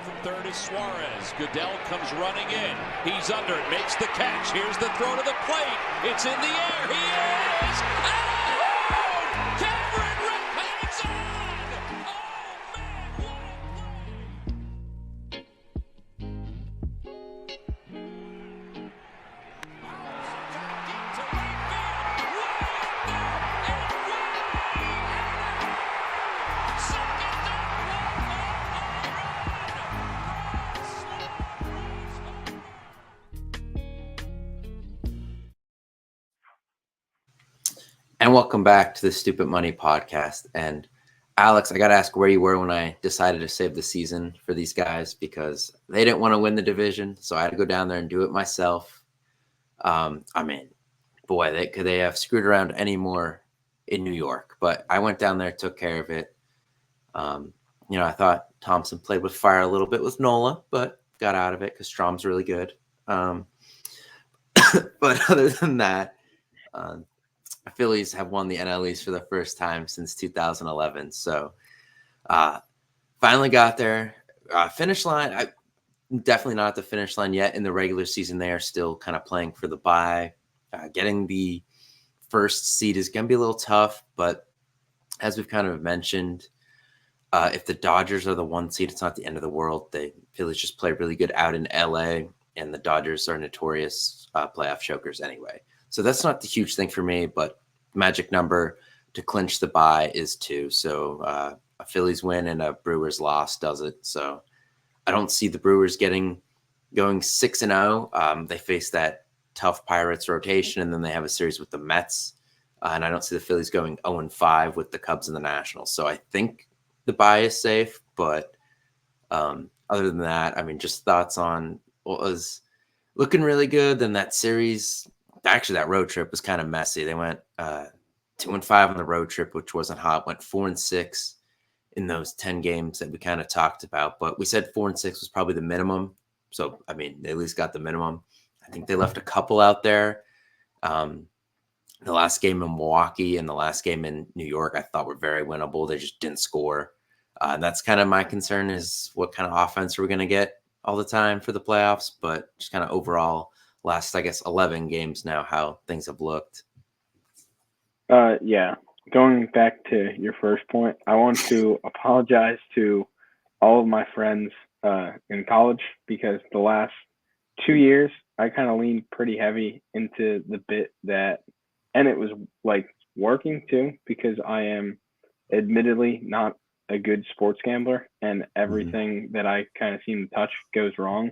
from third is Suarez. Goodell comes running in. He's under it, makes the catch. Here's the throw to the plate. It's in the air. He is out! Cameron Rick hangs on! Oh, man, what a play! To right field. Way up there and way second And welcome back to the Stupid Money Podcast. And Alex, I got to ask where you were when I decided to save the season for these guys, because they didn't want to win the division. So I had to go down there and do it myself. I mean, boy, could they have screwed around any more in New York? But I went down there, took care of it. I thought Thompson played with fire a little bit with Nola, but got out of it because Strom's really good. But other than that, Phillies have won the NL East for the first time since 2011. So finally got there. Finish line, definitely not at the finish line yet. In the regular season, they are still kind of playing for the bye. Getting the first seed is going to be a little tough, but as we've kind of mentioned, if the Dodgers are the one seed, it's not the end of the world. Phillies just play really good out in LA, and the Dodgers are notorious playoff chokers anyway. So that's not the huge thing for me, but magic number to clinch the bye is 2. So a Phillies win and a Brewers loss does it. So I don't see the Brewers going 6-0. They face that tough Pirates rotation, and then they have a series with the Mets. And I don't see the Phillies going 0-5 with the Cubs and the Nationals. So I think the bye is safe. But other than that, I mean, just thoughts on what was looking really good. Then that series, actually that road trip was kind of messy. They went 2-5 on the road trip, which wasn't hot. Went 4-6 in those 10 games that we kind of talked about. But we said 4-6 was probably the minimum. So, I mean, they at least got the minimum. I think they left a couple out there. The last game in Milwaukee and the last game in New York, I thought were very winnable. They just didn't score. And that's kind of my concern, is what kind of offense are we going to get all the time for the playoffs. But just kind of overall, last, I guess, 11 games now, how things have looked. Yeah. Going back to your first point, I want to apologize to all of my friends in college, because the last 2 years I kind of leaned pretty heavy into the bit that, and it was like working too, because I am admittedly not a good sports gambler, and everything that I kind of seem to touch goes wrong.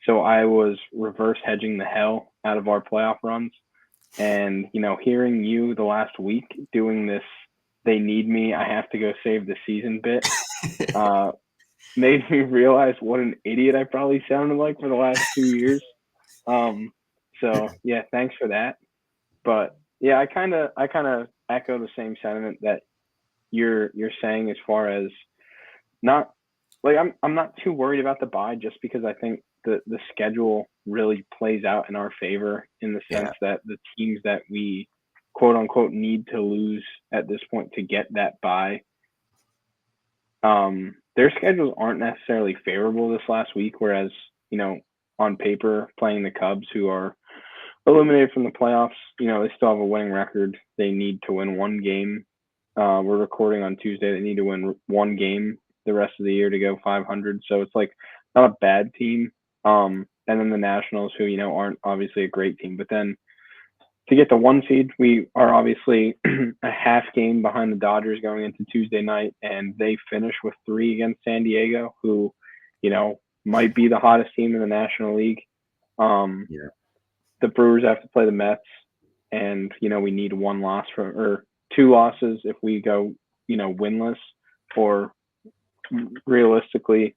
So I was reverse hedging the hell out of our playoff runs. And, hearing you the last week doing this, they need me, I have to go save the season bit, made me realize what an idiot I probably sounded like for the last 2 years. So yeah, thanks for that. But yeah, I kind of echo the same sentiment that you're saying, as far as not like I'm not too worried about the bye, just because I think the schedule really plays out in our favor, in the sense that the teams that we quote unquote need to lose at this point to get that bye, their schedules aren't necessarily favorable this last week, whereas, on paper, playing the Cubs, who are eliminated from the playoffs, they still have a winning record. They need to win one game. We're recording on Tuesday. They need to win one game the rest of the year to go 500. So it's like not a bad team. And then the Nationals, who, aren't obviously a great team. But then to get the 1 seed, we are obviously a half game behind the Dodgers going into Tuesday night, and they finish with 3 against San Diego, who, might be the hottest team in the National League. The Brewers have to play the Mets, and, we need 1 loss or 2 losses if we go, winless, or realistically,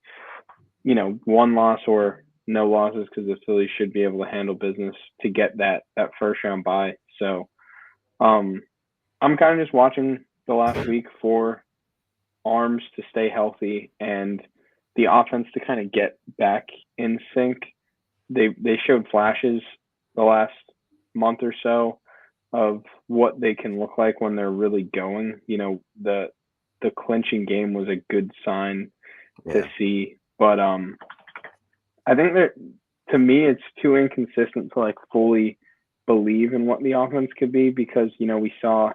1 loss or no losses, because the Phillies should be able to handle business to get that first round bye. So I'm kind of just watching the last week for arms to stay healthy and the offense to kind of get back in sync. They showed flashes the last month or so of what they can look like when they're really going. The clinching game was a good sign to see. But I think that to me it's too inconsistent to like fully believe in what the offense could be because we saw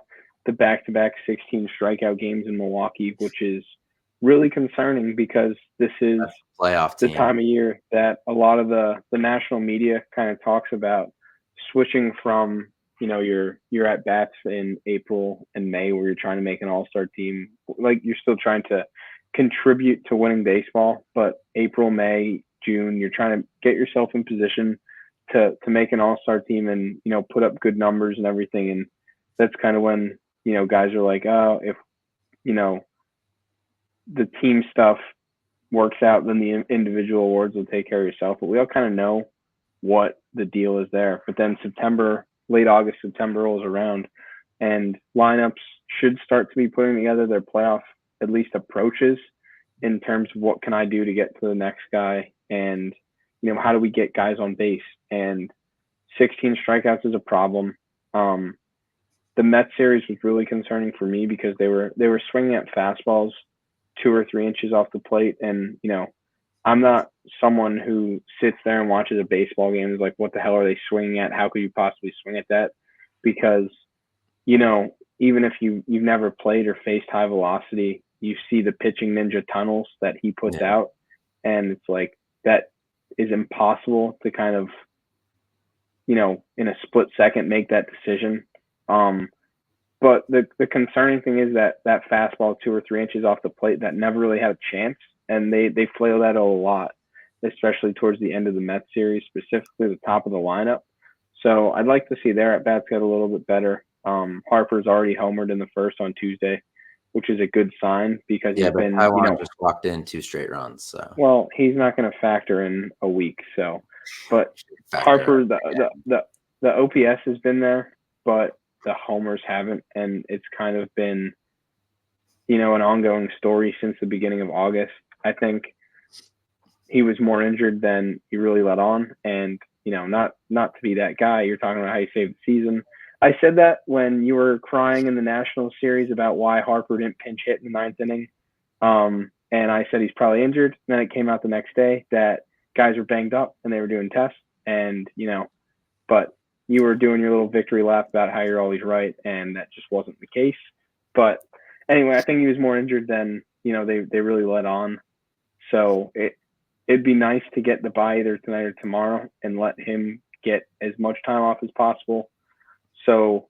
the back-to-back 16 strikeout games in Milwaukee, which is really concerning because this is playoff the team. time of year that a lot of the national media kind of talks about switching from your at bats in April and May where you're trying to make an all-star team, like you're still trying to contribute to winning baseball, but April, May, June, you're trying to get yourself in position to make an all-star team and put up good numbers and everything. And that's kind of when guys are like, oh, if the team stuff works out, then the individual awards will take care of yourself. But we all kind of know what the deal is there. But then late August, September rolls around, and lineups should start to be putting together their playoff at least approaches in terms of what can I do to get to the next guy, and how do we get guys on base. And 16 strikeouts is a problem. The Mets series was really concerning for me because they were swinging at fastballs 2 or 3 inches off the plate, and I'm not someone who sits there and watches a baseball game and is like, what the hell are they swinging at? How could you possibly swing at that? Because, even if you've never played or faced high velocity, you see the pitching ninja tunnels that he puts out. And it's like, that is impossible to kind of, in a split second, make that decision. But the concerning thing is that fastball 2 or 3 inches off the plate that never really had a chance. And they flail that a lot, especially towards the end of the Mets series, specifically the top of the lineup. So I'd like to see their at-bats get a little bit better. Harper's already homered in the first on Tuesday, which is a good sign because he's been, Taiwan just walked in 2 straight runs. So well, he's not going to factor in a week. So, but Harper, the OPS has been there, but the homers haven't, and it's kind of been, an ongoing story since the beginning of August. I think he was more injured than he really let on, and not to be that guy. You're talking about how he saved the season. I said that when you were crying in the National Series about why Harper didn't pinch hit in the 9th inning, and I said he's probably injured. And then it came out the next day that guys were banged up and they were doing tests, and but you were doing your little victory lap about how you're always right, and that just wasn't the case. But anyway, I think he was more injured than they really let on. So it'd be nice to get the bye either tonight or tomorrow and let him get as much time off as possible. So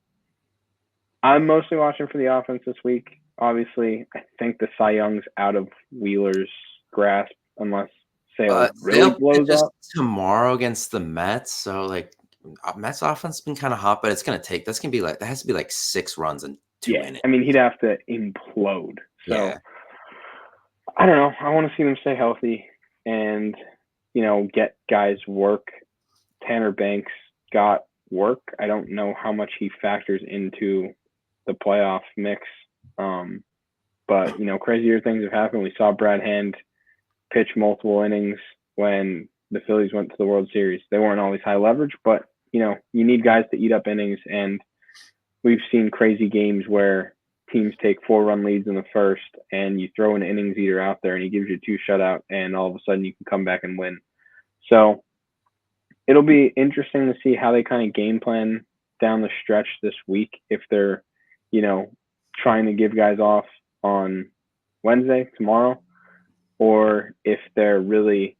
I'm mostly watching for the offense this week. Obviously, I think the Cy Young's out of Wheeler's grasp unless Sale really blows up tomorrow against the Mets. So Mets offense has been kind of hot, but that has to be like 6 runs and 2 innings. I mean, he'd have to implode. So I don't know. I want to see them stay healthy and, get guys work. Tanner Banks got work. I don't know how much he factors into the playoff mix. But, crazier things have happened. We saw Brad Hand pitch multiple innings when the Phillies went to the World Series. They weren't always high leverage, but, you need guys to eat up innings. And we've seen crazy games where teams take 4-run leads in the first and you throw an innings eater out there and he gives you 2 shutout and all of a sudden you can come back and win. So it'll be interesting to see how they kind of game plan down the stretch this week. If they're, trying to give guys off on Wednesday, tomorrow, or if they're really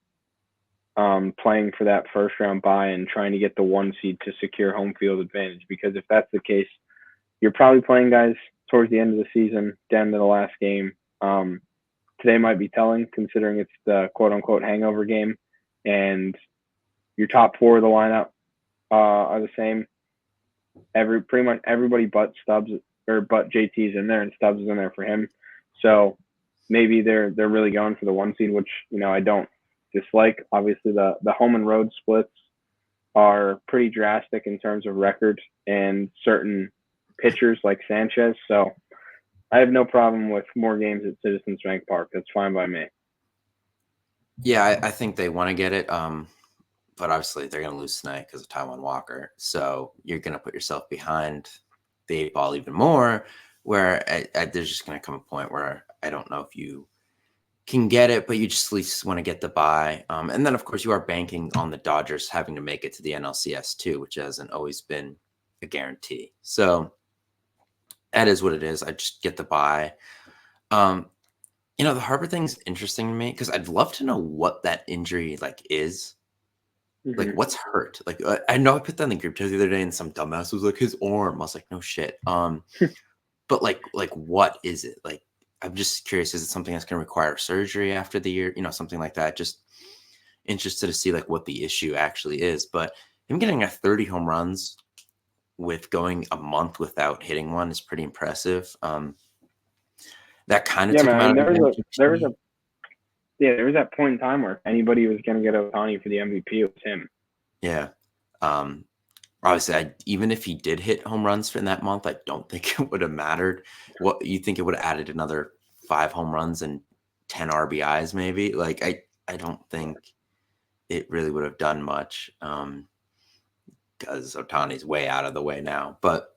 playing for that first round bye and trying to get the 1 seed to secure home field advantage. Because if that's the case, you're probably playing guys towards the end of the season, down to the last game. Today might be telling, considering it's the quote-unquote hangover game, and your top 4 of the lineup are the same. Pretty much everybody but Stubbs or but JT's in there, and Stubbs is in there for him. So maybe they're really going for the 1 seed, which I don't dislike. Obviously, the home and road splits are pretty drastic in terms of record and certain pitchers like Sanchez. So I have no problem with more games at Citizens Bank Park. That's fine by me. Yeah, I think they want to get it. But obviously they're going to lose tonight because of Taiwan Walker. So you're going to put yourself behind the 8 ball even more, where there's just going to come a point where I don't know if you can get it, but you just at least want to get the bye. And then, of course, you are banking on the Dodgers having to make it to the NLCS too, which hasn't always been a guarantee. So that is what it is. I just get the bye. The Harper thing is interesting to me because I'd love to know what that injury is. Like, what's hurt? Like, I know I put that in the group chat the other day, and some dumbass was like, his arm. I was like, no shit. But like, what is it? Like, I'm just curious. Is it something that's going to require surgery after the year? Something like that. Just interested to see what the issue actually is. But him getting 30 home runs with going a month without hitting one is pretty impressive. That kind of took him out of the there was that point in time where anybody was going to get Ohtani for the MVP, it was him. Yeah. Obviously, even if he did hit home runs in that month, I don't think it would have mattered. What you think it would have added another 5 home runs and 10 RBIs, maybe? I don't think it really would have done much because Ohtani's way out of the way now. But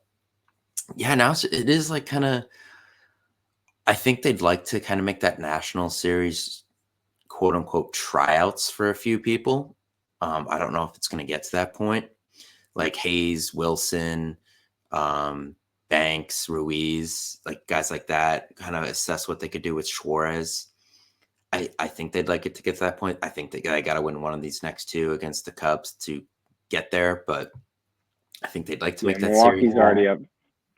yeah, now it is kind of. I think they'd like to kind of make that national series, quote unquote, tryouts for a few people. I don't know if it's going to get to that point. Like Hayes, Wilson, Banks, Ruiz, guys like that, kind of assess what they could do with Suarez. I think they'd like it to get to that point. I think they got to win one of these next 2 against the Cubs to get there, but I think they'd like to make that series. Milwaukee's already up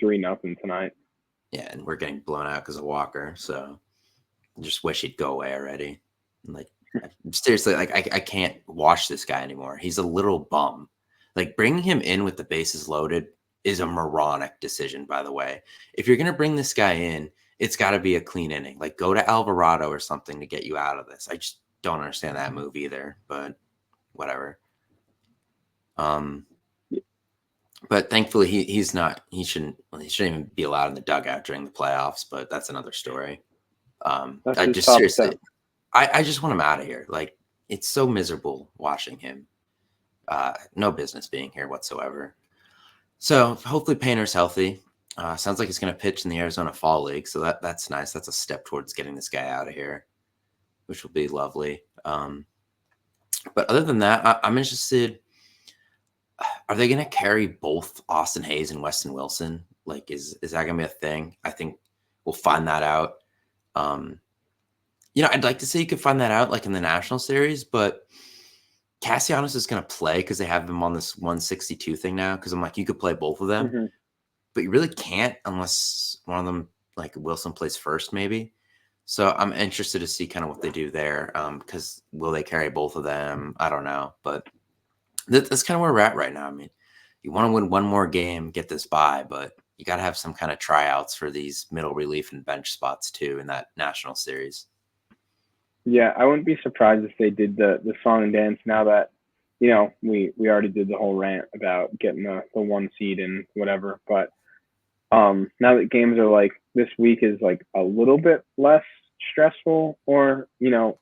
3-0 tonight. Yeah, and we're getting blown out because of Walker, so I just wish he'd go away already. Seriously, I can't watch this guy anymore. He's a little bum. Bringing him in with the bases loaded is a moronic decision, by the way. If you're going to bring this guy in, it's got to be a clean inning. Go to Alvarado or something to get you out of this. I just don't understand that move either, but whatever. But thankfully he's not. He shouldn't even be allowed in the dugout during the playoffs. But that's another story. I just seriously, I just want him out of here. It's so miserable watching him. No business being here whatsoever. So hopefully Painter's healthy. Sounds like he's going to pitch in the Arizona Fall League. So that's nice. That's a step towards getting this guy out of here, which will be lovely. But other than that, I'm interested. Are they going to carry both Austin Hayes and Weston Wilson? Is that going to be a thing? I think we'll find that out. I'd like to say you could find that out in the National Series, but Castellanos is going to play because they have him on this 162 thing now. Because I'm you could play both of them, but you really can't unless one of them, Wilson, plays first, maybe. So I'm interested to see kind of what they do there. Because will they carry both of them? I don't know, but that's kind of where we're at right now. I mean, you want to win one more game, get this bye, but you got to have some kind of tryouts for these middle relief and bench spots too in that National Series. Yeah, I wouldn't be surprised if they did the song and dance now that, we already did the whole rant about getting the 1 seed and whatever. But now that games are this week is a little bit less stressful or,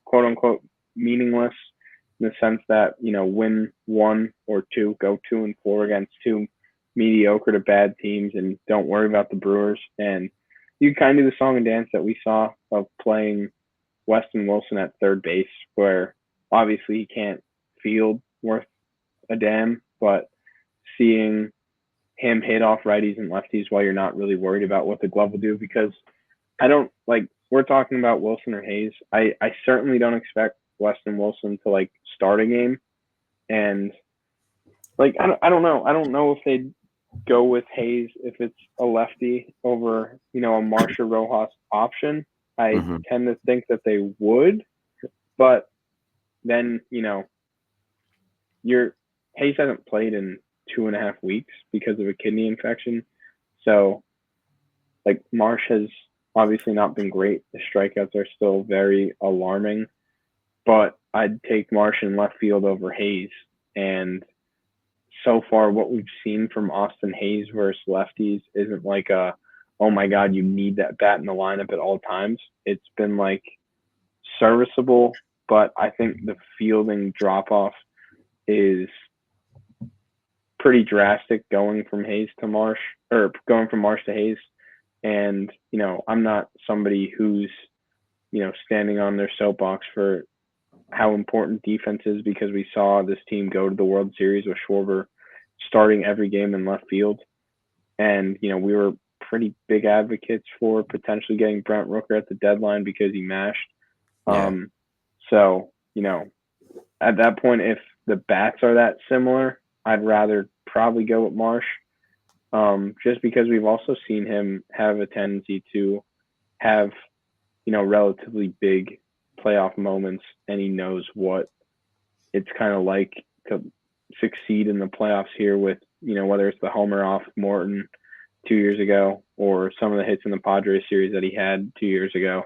quote unquote, meaningless in the sense that, win 1 or 2, go 2-4 against 2 mediocre to bad teams and don't worry about the Brewers. And you kind of do the song and dance that we saw of playing Weston Wilson at third base, where obviously he can't field worth a damn, but seeing him hit off righties and lefties while you're not really worried about what the glove will do, because I don't we're talking about Wilson or Hayes. I certainly don't expect Weston Wilson to start a game, and I don't know. I don't know if they'd go with Hayes if it's a lefty over a Marsha Rojas option. I tend to think that they would, but then Hayes hasn't played in 2.5 weeks because of a kidney infection, so Marsh has obviously not been great. The strikeouts are still very alarming, but I'd take Marsh in left field over Hayes. And so far, what we've seen from Austin Hayes versus lefties isn't oh my God, you need that bat in the lineup at all times. It's been serviceable, but I think the fielding drop off is pretty drastic going from Hayes to Marsh, or going from Marsh to Hayes. And, I'm not somebody who's standing on their soapbox for how important defense is, because we saw this team go to the World Series with Schwarber starting every game in left field. And, we were pretty big advocates for potentially getting Brent Rooker at the deadline because he mashed. Yeah. So, at that point, if the bats are that similar, I'd rather probably go with Marsh, just because we've also seen him have a tendency to have, relatively big playoff moments, and he knows what it's kind of like to succeed in the playoffs here with, whether it's the homer off Morton 2 years ago or some of the hits in the Padres series that he had 2 years ago.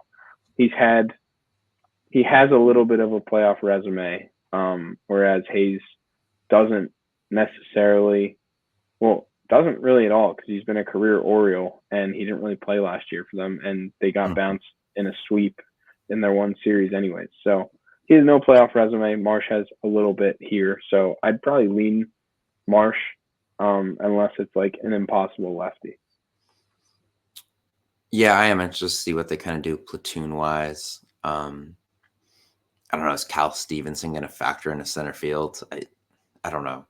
He has a little bit of a playoff resume, whereas Hayes doesn't necessarily, doesn't really at all, because he's been a career Oriole and he didn't really play last year for them, and they got bounced in a sweep in their one series anyways. So he has no playoff resume. Marsh has a little bit here. So I'd probably lean Marsh, unless it's like an impossible lefty. Yeah, I am interested to see what they kind of do platoon-wise. I don't know. Is Cal Stevenson going to factor into center field? I don't know.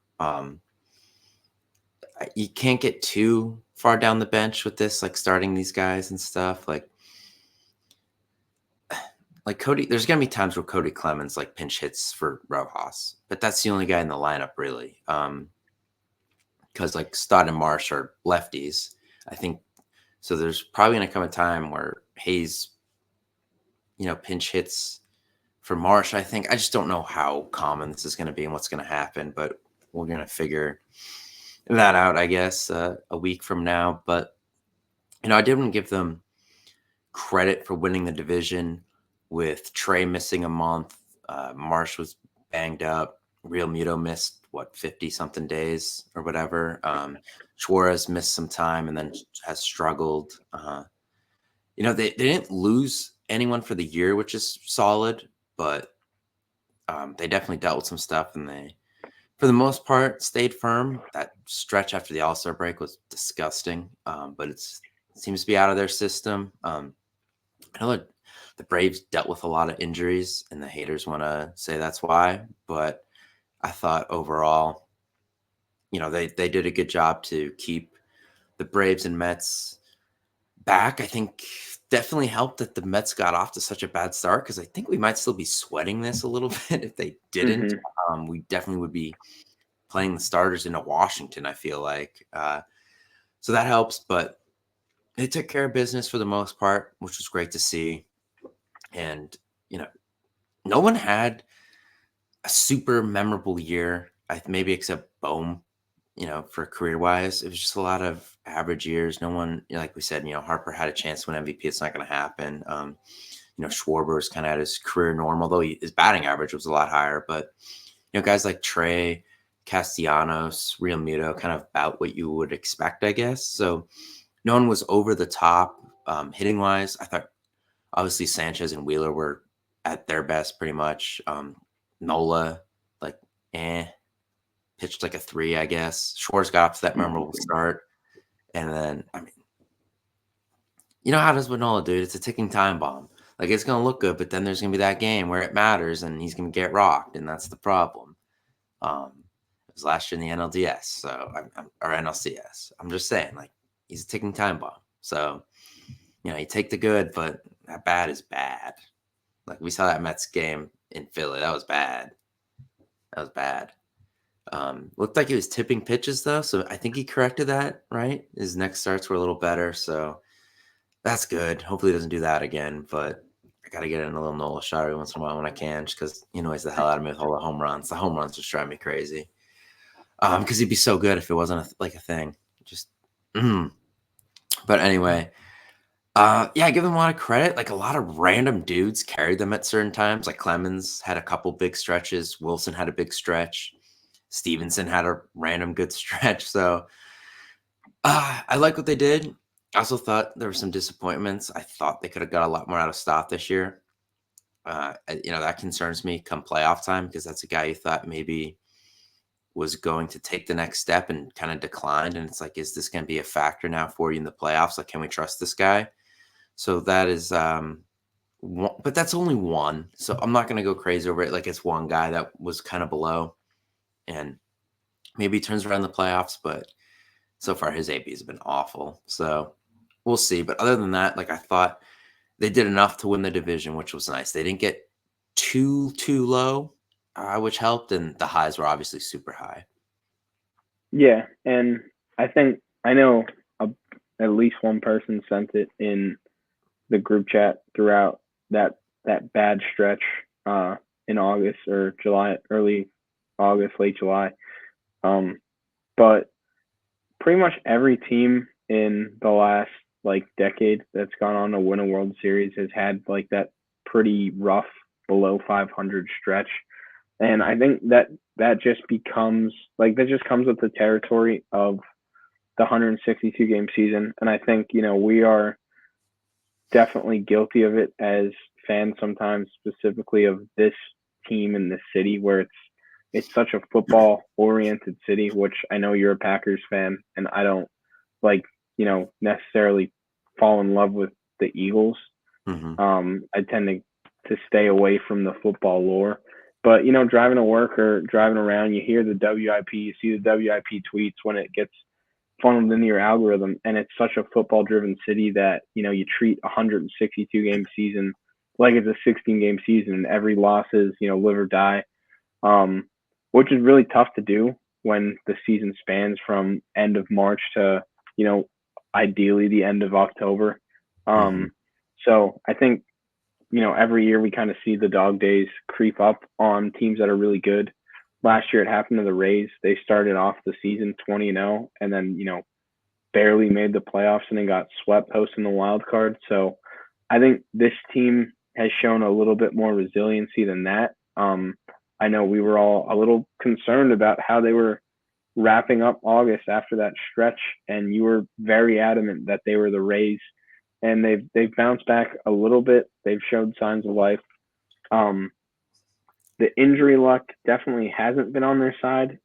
You can't get too far down the bench with this, like starting these guys and stuff. Like Cody, there's going to be times where Cody Clemens like pinch hits for Rojas, but that's the only guy in the lineup really. Because like Stott and Marsh are lefties, I think. So there's probably going to come a time where Hayes, pinch hits for Marsh. I think. I just don't know how common this is going to be and what's going to happen, but we're going to figure that out, I guess, a week from now. But, I didn't give them credit for winning the division with Trey missing a month. Marsh was banged up. Real Muto missed 50-something days or whatever. Suarez missed some time and then has struggled. They didn't lose anyone for the year, which is solid, but they definitely dealt with some stuff, and they, for the most part, stayed firm. That stretch after the All-Star break was disgusting, but it seems to be out of their system. I know the Braves dealt with a lot of injuries, and the haters want to say that's why, but I thought overall, they did a good job to keep the Braves and Mets back. I think definitely helped that the Mets got off to such a bad start, because I think we might still be sweating this a little bit if they didn't. Mm-hmm. We definitely would be playing the starters into Washington, I feel like. So that helps, but they took care of business for the most part, which was great to see. And, no one had a super memorable year, maybe except Bohm, for career-wise. It was just a lot of average years. No one, like we said, Harper had a chance to win MVP. It's not going to happen. Schwarber was kind of at his career normal, though his batting average was a lot higher. But, guys like Trey, Castellanos, Real Muto, kind of about what you would expect, I guess. So no one was over the top hitting-wise. I thought, obviously, Sanchez and Wheeler were at their best pretty much. Nola, pitched like a 3, I guess. Schwartz got off to that memorable start. And then, how does Nola do it? It's a ticking time bomb. Like, it's going to look good, but then there's going to be that game where it matters and he's going to get rocked, and that's the problem. It was last year in the NLDS, so or NLCS. I'm just saying, he's a ticking time bomb. So, you take the good, but that bad is bad. Like, we saw that Mets game in Philly. That was bad. Looked like he was tipping pitches, though, so I think he corrected that, right? His next starts were a little better, so that's good. Hopefully he doesn't do that again, but I got to get in a little Nola shot every once in a while when I can, just because he annoys the hell out of me with all the home runs. The home runs just drive me crazy. Because he'd be so good if it wasn't a thing. Just, But anyway, I give them a lot of credit. Like, a lot of random dudes carried them at certain times. Like, Clemens had a couple big stretches. Wilson had a big stretch. Stevenson had a random good stretch. So I like what they did. I also thought there were some disappointments. I thought they could have got a lot more out of Stott this year. That concerns me come playoff time, because that's a guy you thought maybe was going to take the next step and kind of declined. And it's like, is this going to be a factor now for you in the playoffs? Like, can we trust this guy? So that is but that's only one. So I'm not going to go crazy over it. Like it's one guy that was kind of below, and maybe he turns around the playoffs. But so far his ABs have been awful. So we'll see. But other than that, like I thought they did enough to win the division, which was nice. They didn't get too low, which helped, and the highs were obviously super high. Yeah, and I know at least one person sent it in the group chat throughout that bad stretch in August or July, early August, late July. But pretty much every team in the last like decade that's gone on to win a World Series has had like that pretty rough below 500 stretch. And I think that just becomes like that just comes with the territory of the 162 game season. And I think, we are definitely guilty of it as fans sometimes, specifically of this team in this city where it's such a football oriented city, which I know you're a Packers fan and I don't necessarily fall in love with the Eagles. Mm-hmm. I tend to stay away from the football lore. But, driving to work or driving around, you hear the WIP, you see the WIP tweets when it gets funneled into your algorithm. And it's such a football-driven city that, you treat a 162-game season like it's a 16-game season. And every loss is, live or die, which is really tough to do when the season spans from end of March to, ideally the end of October. So I think, every year we kind of see the dog days creep up on teams that are really good. Last year it happened to the Rays. They started off the season 20-0 and then, barely made the playoffs and then got swept hosting the wild card. So I think this team has shown a little bit more resiliency than that. I know we were all a little concerned about how they were wrapping up August after that stretch, and you were very adamant that they were the Rays. And they've bounced back a little bit. They've showed signs of life. The injury luck definitely hasn't been on their side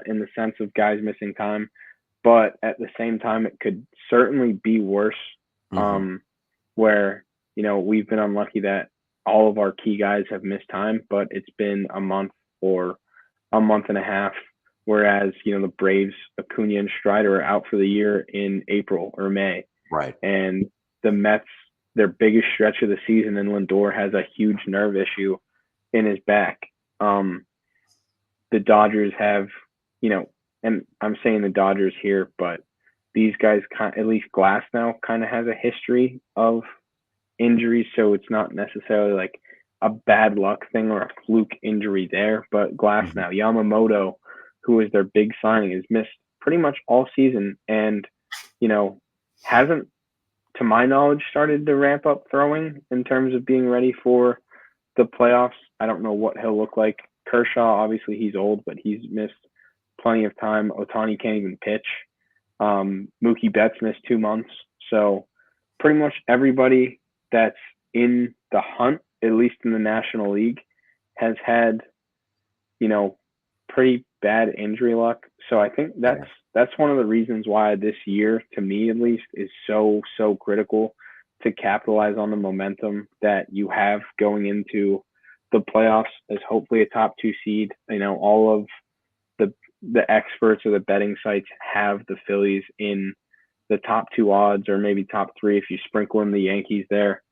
in the sense of guys missing time, but at the same time, it could certainly be worse. Where we've been unlucky that all of our key guys have missed time, but it's been a month or a month and a half. Whereas the Braves, Acuna and Strider are out for the year in April or May, right? And the Mets, their biggest stretch of the season, and Lindor has a huge nerve issue in his back. The Dodgers have, and I'm saying the Dodgers here, but these guys, at least Glass now, kind of has a history of injuries, so it's not necessarily like a bad luck thing or a fluke injury there. But Glass now, Yamamoto, who is their big signing, has missed pretty much all season and, hasn't, to my knowledge, started to ramp up throwing in terms of being ready for the playoffs. I don't know what he'll look like. Kershaw, obviously he's old, but he's missed plenty of time. Ohtani can't even pitch. Mookie Betts missed 2 months. So pretty much everybody that's in the hunt, at least in the National League, has had, pretty bad injury luck. So I think that's one of the reasons why this year, to me at least, is so critical to capitalize on the momentum that you have going into the playoffs as hopefully a top 2 seed. All of the experts or the betting sites have the Phillies in the top 2 odds, or maybe top 3 if you sprinkle in the Yankees there,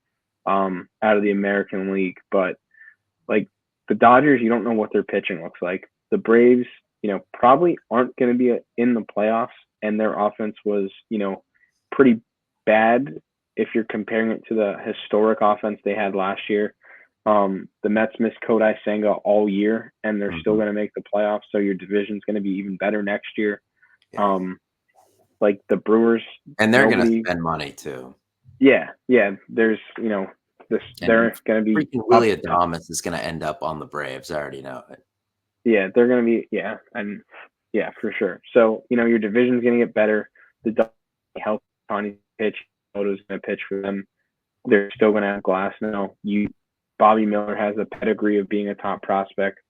out of the American League. But like the Dodgers, you don't know what their pitching looks like. The Braves, probably aren't going to be in the playoffs, and their offense was, pretty bad if you're comparing it to the historic offense they had last year. The Mets missed Kodai Senga all year, and they're still going to make the playoffs, so your division's going to be even better next year. Like the Brewers, and they're going to spend money too. Yeah. There's, they're going to be. Freaking Willie Adames is going to end up on the Braves. I already know it. Yeah, they're going to be. Yeah, and yeah, for sure. So your division's going to get better. The Dodgers help Tony pitch. Moto's going to pitch for them. They're still going to have Glass now. Bobby Miller has a pedigree of being a top prospect.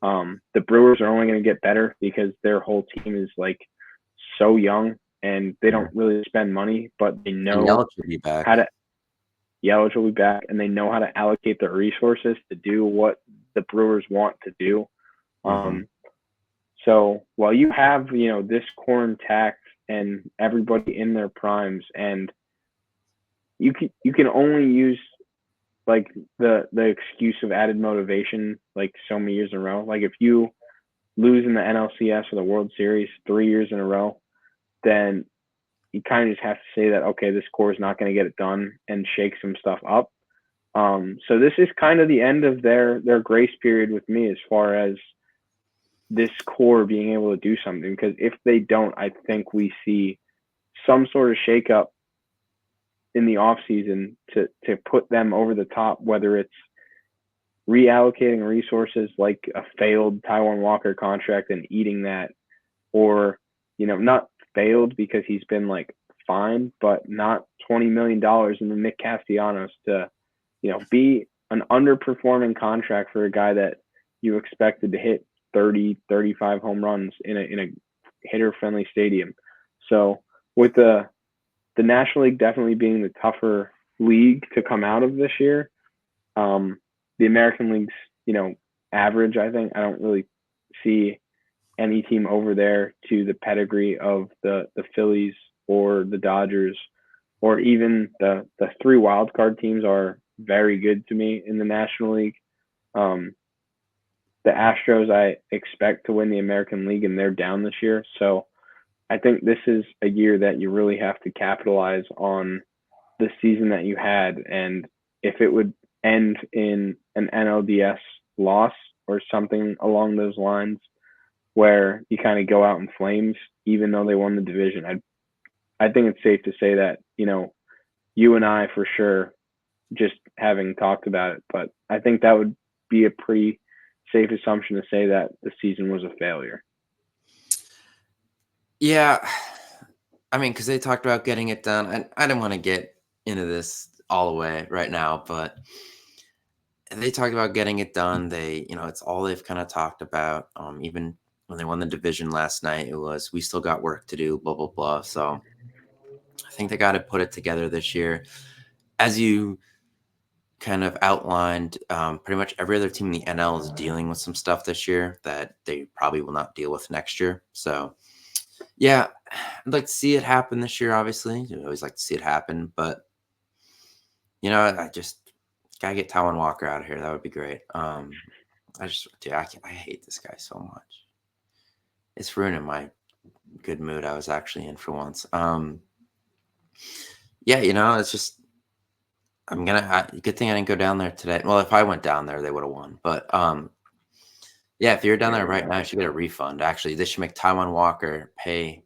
The Brewers are only going to get better because their whole team is like so young and they don't really spend money, but they know Yelich will be back. how to. Yelich will be back, and they know how to allocate their resources to do what the Brewers want to do. So while you have, this core intact and everybody in their primes, and you can only use like the excuse of added motivation like so many years in a row. Like if you lose in the NLCS or the World Series 3 years in a row, then you kind of just have to say that, okay, this core is not going to get it done and shake some stuff up. So this is kind of the end of their grace period with me as far as this core being able to do something, because if they don't, I think we see some sort of shakeup in the offseason to put them over the top, whether it's reallocating resources like a failed Taijuan Walker contract and eating that, or, not failed because he's been like fine, but not $20 million in the Nick Castellanos to, be an underperforming contract for a guy that you expected to hit 30, 35 home runs in a hitter-friendly stadium. So with the National League definitely being the tougher league to come out of this year, the American League's, average, I think. I don't really see any team over there to the pedigree of the Phillies or the Dodgers, or even the three wild card teams are very good to me in the National League. The Astros, I expect to win the American League, and they're down this year. So I think this is a year that you really have to capitalize on the season that you had. And if it would end in an NLDS loss or something along those lines, where you kind of go out in flames, even though they won the division, I think it's safe to say that, you and I for sure, just having talked about it, but I think that would be a pretty safe assumption to say that the season was a failure. Yeah. I mean, because they talked about getting it done. And I didn't want to get into this all the way right now, but they talked about getting it done. They, it's all they've kind of talked about. Even when they won the division last night, it was, we still got work to do, blah, blah, blah. So I think they got to put it together this year. As you kind of outlined, pretty much every other team in the NL is dealing with some stuff this year that they probably will not deal with next year. So yeah, I'd like to see it happen this year, obviously. You always like to see it happen, but I just gotta get Taijuan Walker out of here. That would be great. I hate this guy so much. It's ruining my good mood I was actually in for once. It's just, good thing I didn't go down there today. Well, if I went down there, they would have won. But if you're down there right now, you should get a refund. Actually, they should make Taijuan Walker pay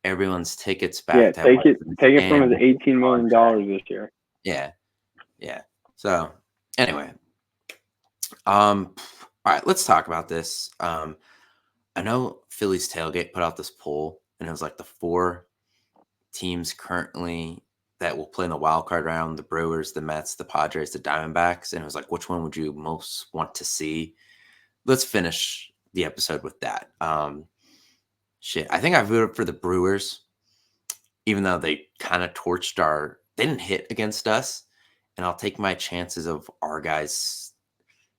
everyone's tickets back. Yeah, take it from his $18 million this year. Yeah. So anyway, all right, let's talk about this. I know Phillies Tailgate put out this poll, and it was like the 4 teams currently that will play in the wild card round: the Brewers, the Mets, the Padres, the Diamondbacks. And it was like, which one would you most want to see? Let's finish the episode with that. I think I voted for the Brewers, even though they kind of they didn't hit against us. And I'll take my chances of our guys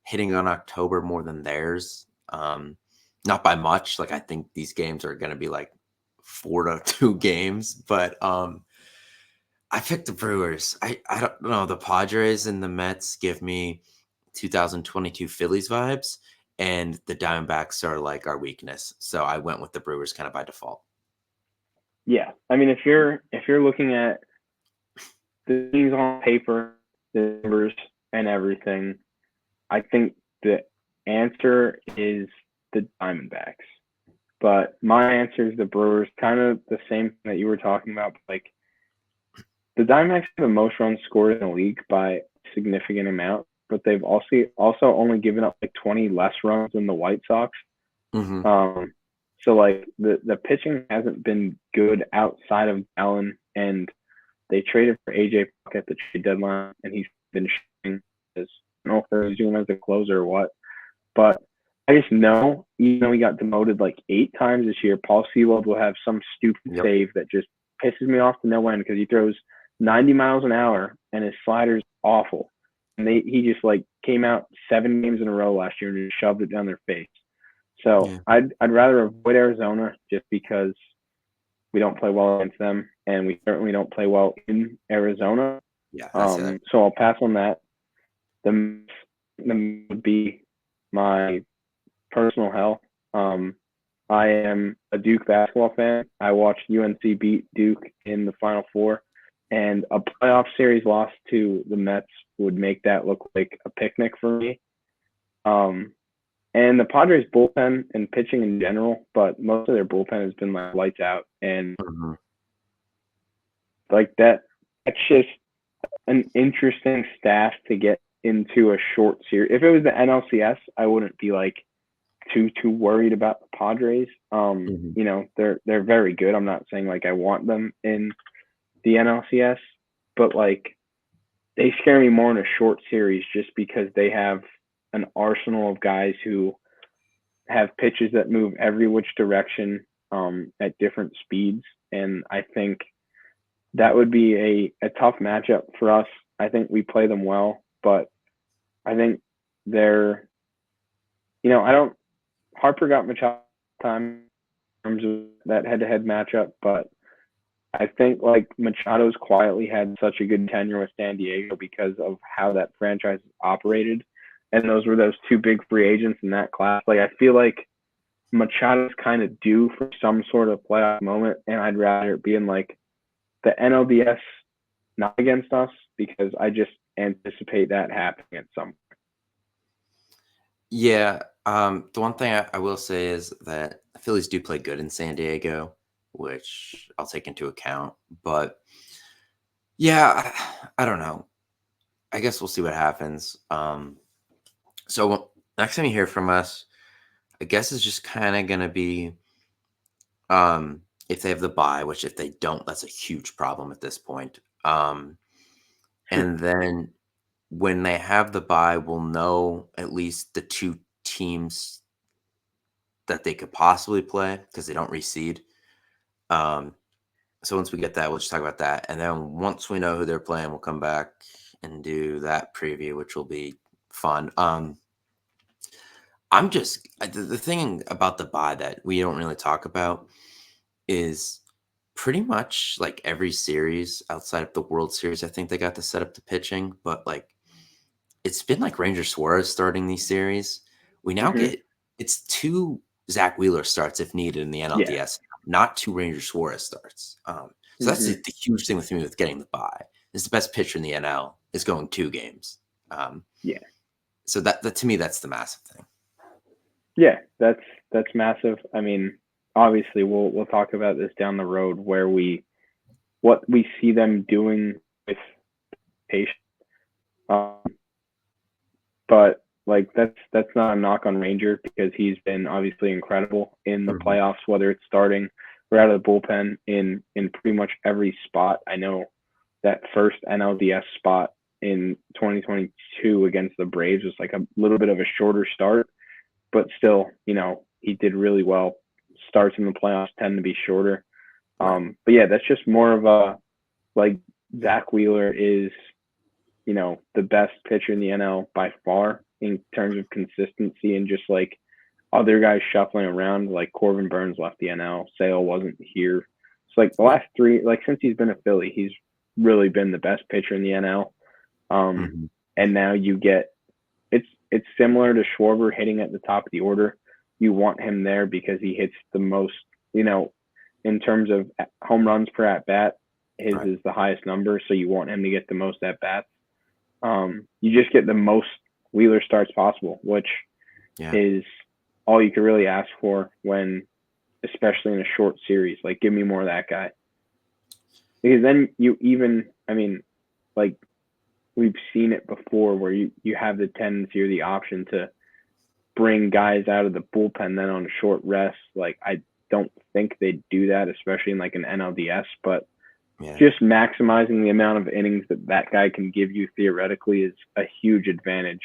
hitting on October more than theirs. Not by much. Like, I think these games are going to be like 4-2 games, but I picked the Brewers. I don't know. The Padres and the Mets give me 2022 Phillies vibes, and the Diamondbacks are like our weakness. So I went with the Brewers kind of by default. Yeah. I mean, if you're looking at the things on paper, the numbers and everything, I think the answer is the Diamondbacks. But my answer is the Brewers, kind of the same thing that you were talking about. Like, the Diamondbacks have the most runs scored in the league by a significant amount, but they've also only given up like 20 less runs than the White Sox. Mm-hmm. So like the pitching hasn't been good outside of Allen, and they traded for AJ Puck at the trade deadline, and he's been shooting. I don't know if he's doing as a closer or what, but I just know, even though he got demoted like 8 times this year, Paul Sewald will have some stupid save that just pisses me off to no end, because he throws 90 miles an hour, and his slider's awful. And he just like came out 7 games in a row last year and just shoved it down their face. So Yeah. I'd rather avoid Arizona just because we don't play well against them, and we certainly don't play well in Arizona. Yeah, that's it. So I'll pass on that. The Mets would be my personal hell. I am a Duke basketball fan. I watched UNC beat Duke in the Final Four, and a playoff series loss to the Mets would make that look like a picnic for me. And the Padres bullpen and pitching in general, but most of their bullpen has been like lights out, and like that's just an interesting staff to get into a short series. If it was the NLCS, I wouldn't be like too worried about the Padres. You know, they're very good. I'm not saying like I want them in the NLCS, but like they scare me more in a short series just because they have an arsenal of guys who have pitches that move every which direction at different speeds. And I think that would be a tough matchup for us. I think we play them well, but I think they're, you know, I don't, Harper got Machado time in terms of that head-to-head matchup, but I think like Machado's quietly had such a good tenure with San Diego because of how that franchise operated. And those were those two big free agents in that class. Like I feel like Machado's kind of due for some sort of playoff moment, and I'd rather it be in like the NLDS, not against us, because I just anticipate that happening at some point. Yeah. The one thing I will say is that the Phillies do play good in San Diego, which I'll take into account. But yeah, I don't know. I guess we'll see what happens. So next time you hear from us, I guess it's just kind of going to be if they have the bye, which if they don't, that's a huge problem at this point. And then when they have the bye, we'll know at least the two teams that they could possibly play because they don't reseed. So once we get that, we'll just talk about that. And then once we know who they're playing, we'll come back and do that preview, which will be fun. I'm just the thing about the bye that we don't really talk about is pretty much like every series outside of the World Series. I think they got to set up the pitching, but like it's been like Ranger Suarez starting these series. We now get it's 2 Zach Wheeler starts if needed in the NLDS, not 2 Ranger Suarez starts. So that's the huge thing with me with getting the bye. Is the best pitcher in the NL is going 2 games. So that to me that's the massive thing. Yeah, that's massive. I mean, obviously we'll talk about this down the road where what we see them doing with patience. But like that's not a knock on Ranger because he's been obviously incredible in the playoffs, whether it's starting or out of the bullpen in pretty much every spot. I know that first NLDS spot in 2022 against the Braves was like a little bit of a shorter start, but still, you know, he did really well. Starts in the playoffs tend to be shorter. But yeah, that's just more of a like Zach Wheeler is, you know, the best pitcher in the NL by far in terms of consistency and just like other guys shuffling around. Like Corbin Burns left the NL, Sale wasn't here. It's like the last 3, like since he's been a Philly, he's really been the best pitcher in the NL. And now you get it's similar to Schwarber hitting at the top of the order. You want him there because he hits the most, you know, in terms of home runs per at bat, his is the highest number. So you want him to get the most at bats. You just get the most Wheeler starts possible, which is all you could really ask for when, especially in a short series. Like, give me more of that guy. Because then you even, I mean, like, we've seen it before where you have the tendency or the option to bring guys out of the bullpen then on a short rest. Like, I don't think they'd do that, especially in like an NLDS, but just maximizing the amount of innings that guy can give you theoretically is a huge advantage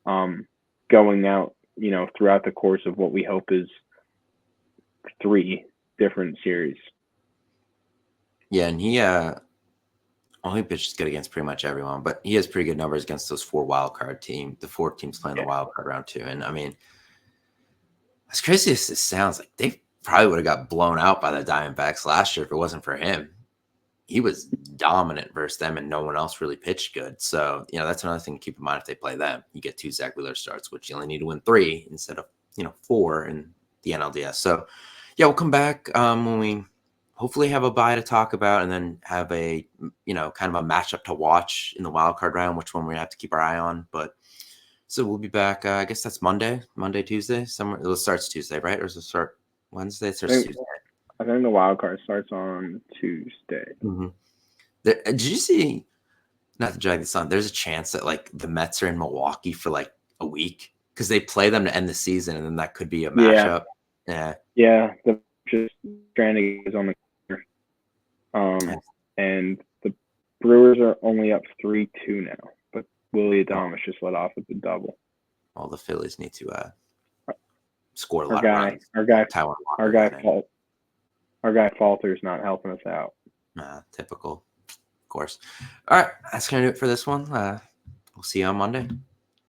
going out, you know, throughout the course of what we hope is 3 different series. Yeah, and he Well, he pitches good against pretty much everyone, but he has pretty good numbers against those 4 wild card teams. The 4 teams playing the wild card round 2, and I mean, as crazy as this sounds, like they probably would have got blown out by the Diamondbacks last year if it wasn't for him. He was dominant versus them, and no one else really pitched good. So, that's another thing to keep in mind if they play them. You get 2 Zach Wheeler starts, which you only need to win 3 instead of 4 in the NLDS. So, yeah, we'll come back when we hopefully have a bye to talk about, and then have a kind of a matchup to watch in the wild card round, which one we have to keep our eye on. But so we'll be back. I guess that's Monday, Tuesday. Somewhere it starts Tuesday, right? Or does it start Wednesday? It starts Tuesday. I think the wild card starts on Tuesday. Mm-hmm. Did you see? Not to drag this on. There's a chance that like the Mets are in Milwaukee for like a week because they play them to end the season, and then that could be a matchup. Yeah. The just stranding is on the and the Brewers are only up 3-2 now, but Willie Adames just let off with the double. Well, the Phillies need to score a lot of runs. Our guy Falter's not helping us out. Typical, of course. All right, that's gonna do it for this one. We'll see you on Monday.